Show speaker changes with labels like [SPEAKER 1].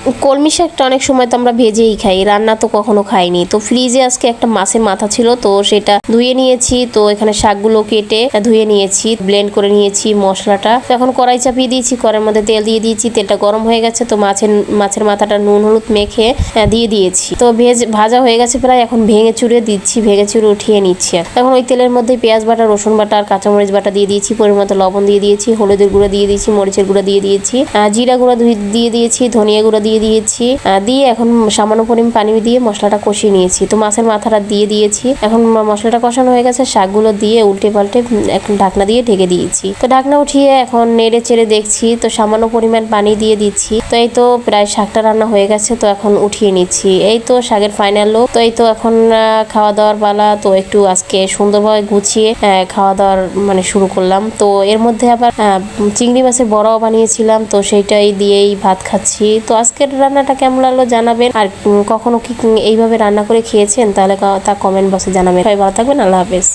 [SPEAKER 1] কলমি শাকটা অনেক সময় তো আমরা ভেজেই খাই, রান্না তো কখনো খাইনি। তো ফ্রিজে আজকে একটা মাছের মাথা ছিল, তো সেটা ধুয়ে নিয়েছি। তো এখানে শাকগুলো কেটে ধুয়ে নিয়েছি, ব্লেন্ড করে নিয়েছি মশলাটা। তো এখন কড়াই চাপিয়ে দিয়েছি, কড়াইয়ের মধ্যে তেল দিয়ে দিয়েছি, তেলটা গরম হয়ে গেছে। তো মাছের মাথাটা নুন হলুদ মেখে দিয়ে দিয়েছি। তো ভাজা হয়ে গেছে প্রায়, এখন ভেঙে চুড়ে দিচ্ছি, ভেঙে চুড়ে উঠিয়ে নিচ্ছি। এখন ওই তেলের মধ্যে পেঁয়াজ বাটা, রসুন বাটা আর কাঁচামরিচ বাটা দিয়ে দিয়েছি, পরিমাণ মতো লবণ দিয়ে দিয়েছি, হলুদের গুঁড়ো দিয়ে দিয়েছি, মরিচের গুঁড়ো দিয়ে দিয়েছি, জিরা গুঁড়ো দিয়ে দিয়েছি, ধনিয়া গুঁড়ো দিয়ে দিয়েছি। দিয়ে এখন সামান্য পরিমাণ পানি দিয়ে মশলাটা কষিয়ে নিয়েছি। তো মাছের মাথাটা দিয়ে দিয়েছি। এখন মশলাটা কষানো হয়ে গেছে, শাকগুলো দিয়ে উল্টে পাল্টে এখন ঢাকনা দিয়ে ঢেকে দিয়েছি। তো ঢাকনা উঠিয়ে এখন নেড়ে চেড়ে দেখছি, তো সামান্য পরিমাণ পানি দিয়ে দিচ্ছি। তো এই তো প্রায় শাকটা রান্না হয়ে গেছে। তো এখন উঠিয়ে নিচ্ছি। এই তো শাকের ফাইনাল লুক। তো এই তো এখন খাওয়া দাওয়ার পালা। তো একটু আজকে সুন্দরভাবে গুছিয়ে খাওয়া দাওয়ার শুরু করলাম। তো এর মধ্যে আবার চিংড়ি মাছের বড়াও বানিয়েছিলাম, তো সেইটাই দিয়েই ভাত খাচ্ছি। তো আজকের রান্নাটা কেমন লাগলো জানাবেন, আর কখনো কি এইভাবে রান্না করে খেয়েছেন তাহলে তা কমেন্ট বক্সে জানাবেন। সবাই ভালো থাকবেন, আল্লাহ হাফেজ।